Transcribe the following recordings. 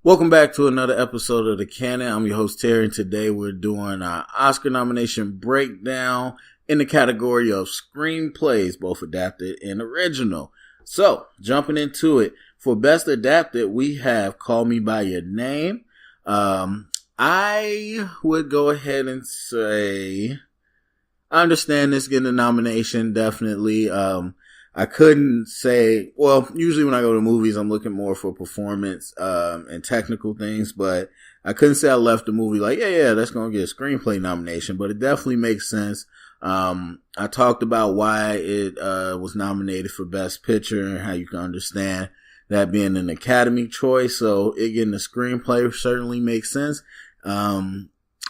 Welcome back to another episode of The Canon. I'm your host, Terry, and today we're doing our Oscar nomination breakdown in the category of screenplays, both adapted and original. So, jumping into it, for Best Adapted, we have Call Me By Your Name. I would go ahead and say, I understand this getting a nomination, definitely. I couldn't say, well, usually when I go to movies, I'm looking more for performance, and technical things, but I couldn't say I left the movie like, yeah, that's going to get a screenplay nomination, but it definitely makes sense. I talked about why it, was nominated for Best Picture and how you can understand that being an Academy choice. So it getting a screenplay certainly makes sense.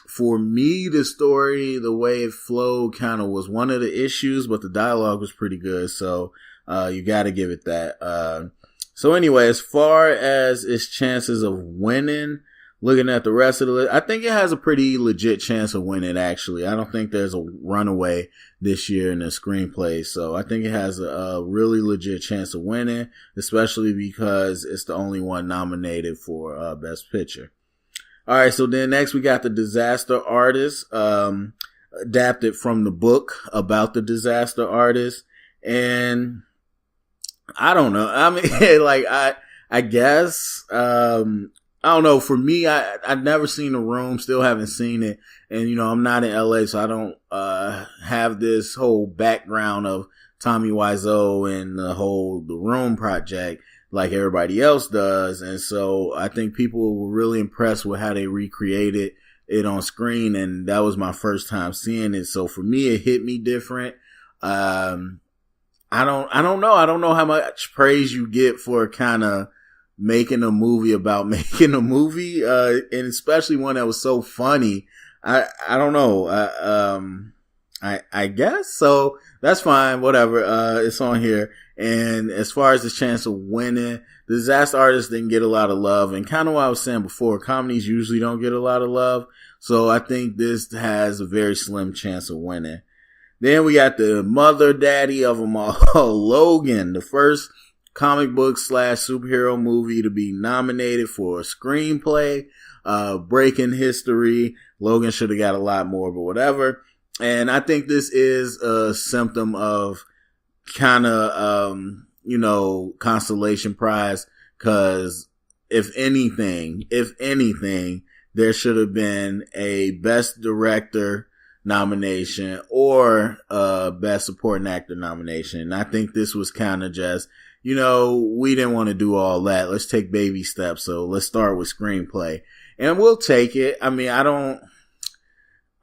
For me, the story, the way it flowed kind of was one of the issues, but the dialogue was pretty good. So, you gotta give it that. So anyway, as far as its chances of winning, looking at the rest of the list, I think it has a pretty legit chance of winning, actually. I don't think there's a runaway this year in the screenplay. So I think it has a really legit chance of winning, especially because it's the only one nominated for, Best Picture. All right, so then next we got The Disaster Artist, adapted from the book about the disaster artist. And I don't know. I mean, like, I guess, I don't know. For me, I've never seen The Room, still haven't seen it. And, you know, I'm not in LA, so I don't, have this whole background of Tommy Wiseau and the Room project like everybody else does. And so I think people were really impressed with how they recreated it on screen. And that was my first time seeing it. So for me, it hit me different. I don't know. I don't know how much praise you get for kind of making a movie about making a movie. And especially one that was so funny. I don't know. I guess. So that's fine. Whatever. It's on here. And as far as the chance of winning, The Disaster Artist didn't get a lot of love. And kind of what I was saying before, comedies usually don't get a lot of love. So I think this has a very slim chance of winning. Then we got the mother daddy of them all, Logan, the first comic book / superhero movie to be nominated for a screenplay, breaking history. Logan should have got a lot more, but whatever. And I think this is a symptom of kind of, consolation prize. Cause if anything, there should have been a Best Director nomination or a Best Supporting Actor nomination. And I think this was kind of just, we didn't want to do all that. Let's take baby steps. So let's start with screenplay and we'll take it. I mean, I don't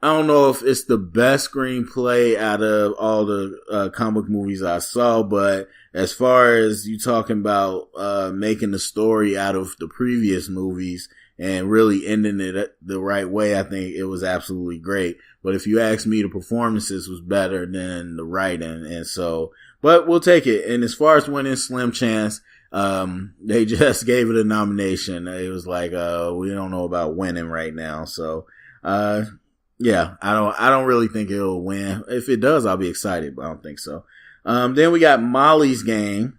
know if it's the best screenplay out of all the comic movies I saw, but as far as you talking about making the story out of the previous movies and really ending it the right way, I think it was absolutely great. But if you ask me, the performances was better than the writing, and so, but we'll take it. And as far as winning, slim chance. They just gave it a nomination. It was like, we don't know about winning right now, so yeah, I don't really think it'll win. If it does, I'll be excited, but I don't think so. Then we got Molly's Game.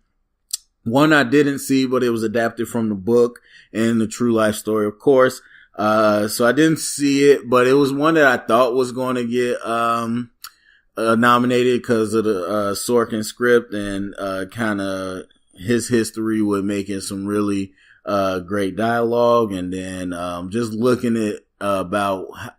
One I didn't see, but it was adapted from the book and the true life story, of course. So I didn't see it, but it was one that I thought was going to get, nominated because of the, Sorkin script and, kind of his history with making some really, great dialogue. And then, just looking at,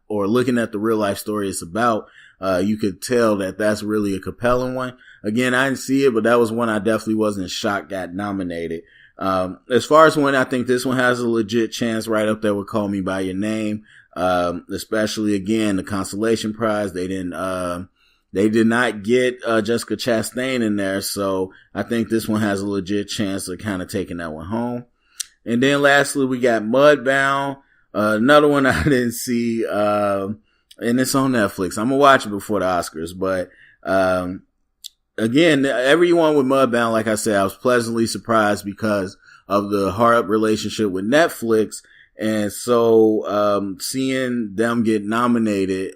looking at the real life story it's about, you could tell that that's really a compelling one. Again, I didn't see it, but that was one I definitely wasn't shocked got nominated. As far as one, I think this one has a legit chance right up there with Call Me By Your Name. Especially again, the consolation prize. They did not get, Jessica Chastain in there. So I think this one has a legit chance of kind of taking that one home. And then lastly, we got Mudbound. Another one I didn't see, and it's on Netflix. I'm gonna watch it before the Oscars, but, again, everyone with Mudbound, like I said, I was pleasantly surprised because of the hard relationship with Netflix. And so, seeing them get nominated,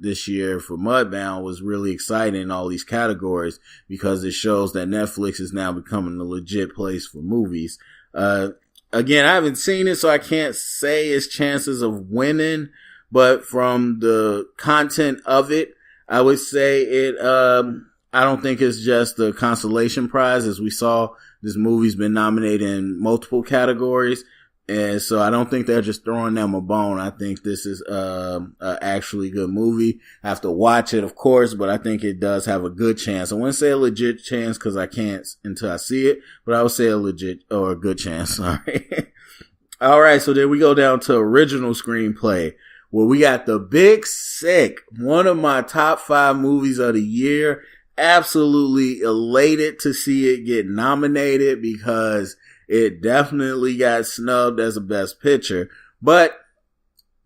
this year for Mudbound was really exciting in all these categories because it shows that Netflix is now becoming a legit place for movies. again, I haven't seen it, so I can't say its chances of winning, but from the content of it, I would say it, I don't think it's just the consolation prize. As we saw, this movie's been nominated in multiple categories. And so I don't think they're just throwing them a bone. I think this is a actually good movie. I have to watch it, of course, but I think it does have a good chance. I wouldn't say a legit chance because I can't until I see it, but I would say a legit or a good chance. All right. All right. So then we go down to original screenplay, where we got The Big Sick, one of my top 5 movies of the year. Absolutely elated to see it get nominated because it definitely got snubbed as a best picture. But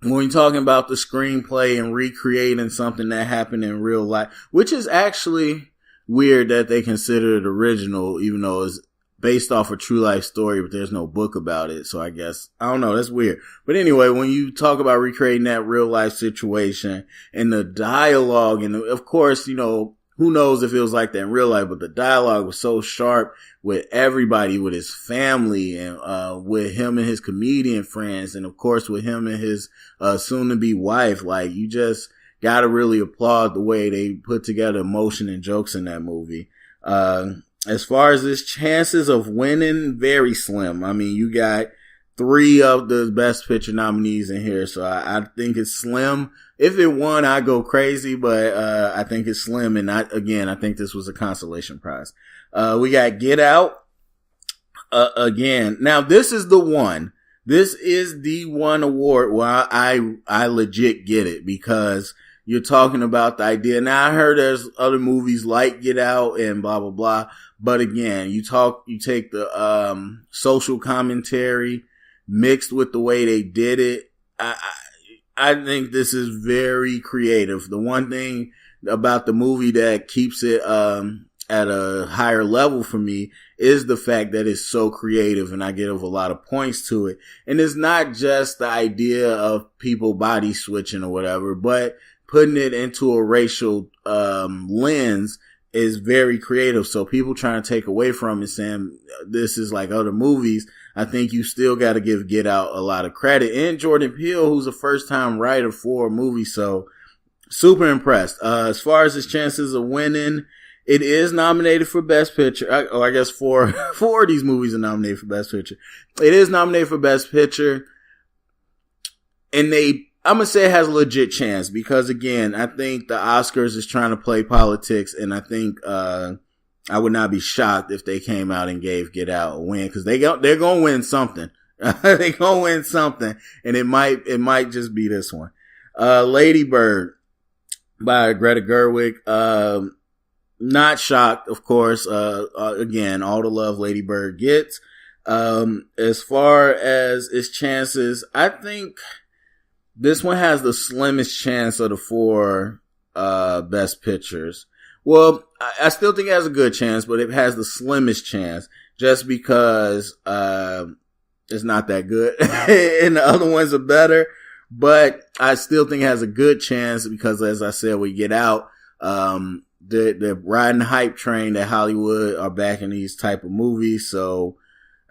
when you're talking about the screenplay and recreating something that happened in real life, which is actually weird that they consider it original, even though it's based off a true life story, but there's no book about it. So I guess, I don't know, that's weird. But anyway, when you talk about recreating that real life situation and the dialogue, and of course, you know, who knows if it was like that in real life, but the dialogue was so sharp with everybody, with his family and, with him and his comedian friends. And of course, with him and his, soon to be wife. Like, you just gotta really applaud the way they put together emotion and jokes in that movie. As far as his chances of winning, very slim. I mean, you got 3 of the best picture nominees in here. So I think it's slim. If it won, I'd go crazy, but, I think it's slim. And I think this was a consolation prize. We got Get Out, again. Now, this is the one. This is the one award where I legit get it, because you're talking about the idea. Now, I heard there's other movies like Get Out and blah, blah, blah. But again, you take the, social commentary mixed with the way they did it. I think this is very creative. The one thing about the movie that keeps it, at a higher level for me is the fact that it's so creative, and I give a lot of points to it. And it's not just the idea of people body switching or whatever, but putting it into a racial, lens is very creative. So people trying to take away from it, saying this is like other movies, I think you still got to give Get Out a lot of credit. And Jordan Peele, who's a first time writer for a movie. So super impressed. As far as his chances of winning, it is nominated for Best Picture. I guess four of these movies are nominated for Best Picture. It is nominated for Best Picture. And I'm going to say it has a legit chance, because again, I think the Oscars is trying to play politics, and I think, I would not be shocked if they came out and gave Get Out a win, because they're going to win something. They're going to win something, and it might just be this one. Lady Bird by Greta Gerwig. Not shocked, of course. Again, all the love Lady Bird gets. As far as its chances, I think this one has the slimmest chance of the 4, best pictures. Well, I still think it has a good chance, but it has the slimmest chance just because, it's not that good and the other ones are better, but I still think it has a good chance because, as I said, we Get Out, they're riding the hype train that Hollywood are backing these type of movies. So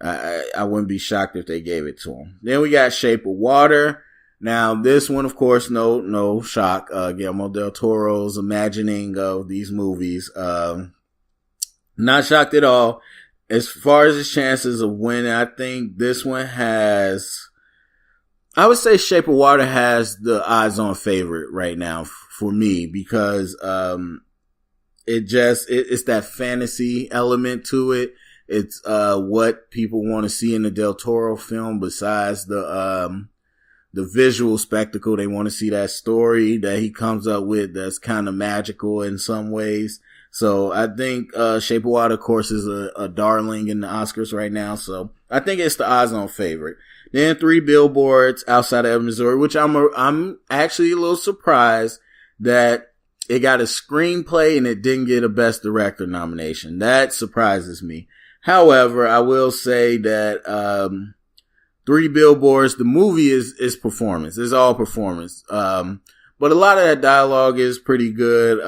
I wouldn't be shocked if they gave it to them. Then we got Shape of Water. Now, this one, of course, no shock. Guillermo del Toro's imagining of these movies. Not shocked at all. As far as his chances of winning, I think this one I would say Shape of Water has the odds-on favorite right now for me, because, it's that fantasy element to it. It's, what people want to see in the Del Toro film besides the visual spectacle. They want to see that story that he comes up with that's kind of magical in some ways. So I think, Shape of Water, of course, is a darling in the Oscars right now. So I think it's the odds-on favorite. Then 3 Billboards Outside of Missouri, which I'm actually a little surprised that it got a screenplay and it didn't get a Best Director nomination. That surprises me. However, I will say that, 3 Billboards, the movie is performance. It's all performance. But a lot of that dialogue is pretty good.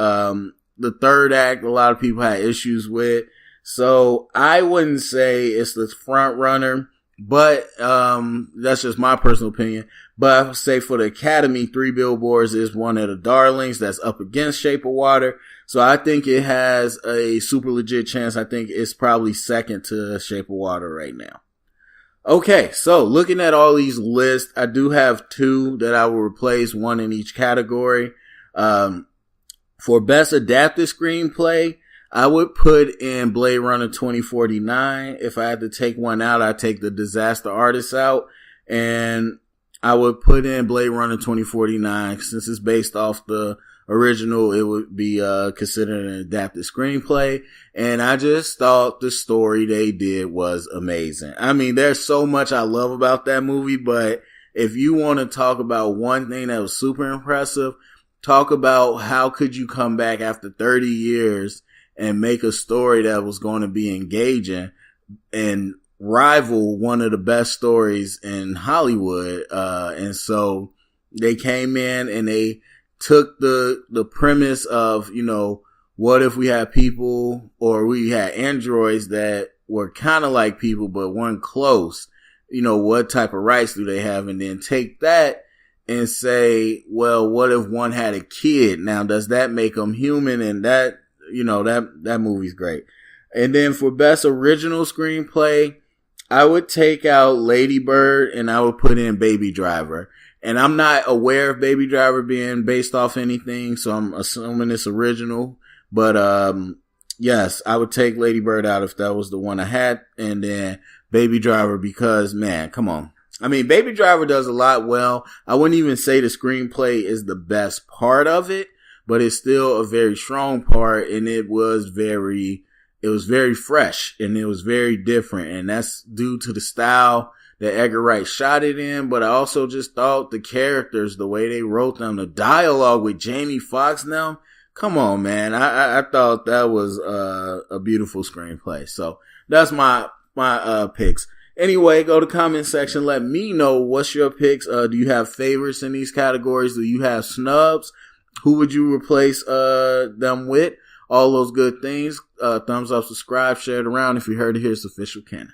The third act, a lot of people had issues with. So I wouldn't say it's the front runner, But that's just my personal opinion. But I would say for the Academy, Three Billboards is one of the darlings that's up against Shape of Water. So I think it has a super legit chance. I think it's probably second to Shape of Water right now. Okay, so looking at all these lists, I do have two that I will replace, one in each category. For Best Adapted Screenplay, I would put in Blade Runner 2049. If I had to take one out, I'd take The Disaster Artist out. And I would put in Blade Runner 2049. Since it's based off the original, it would be considered an adapted screenplay. And I just thought the story they did was amazing. I mean, there's so much I love about that movie, but if you want to talk about one thing that was super impressive, talk about how could you come back after 30 years and make a story that was going to be engaging and rival one of the best stories in Hollywood. And so they came in and they took the premise of, you know, what if we had people or we had androids that were kind of like people but weren't close? You know, what type of rights do they have? And then take that and say, well, what if one had a kid? Now, does that make them human? And that, you know, that movie's great. And then for Best Original Screenplay, I would take out Lady Bird and I would put in Baby Driver. And I'm not aware of Baby Driver being based off anything, so I'm assuming it's original. But yes, I would take Lady Bird out if that was the one I had, and then Baby Driver because, man, come on. I mean, Baby Driver does a lot well. I wouldn't even say the screenplay is the best part of it, but it's still a very strong part, and it was very fresh, and it was very different, and that's due to the style that Edgar Wright shot it in, but I also just thought the characters, the way they wrote them, the dialogue with Jamie Foxx and them, come on, man. I thought that was a beautiful screenplay. So that's my picks. Anyway, go to comment section. Let me know what's your picks. Do you have favorites in these categories? Do you have snubs? Who would you replace them with? All those good things. Thumbs up, subscribe, share it around. If you heard it, here's official canon.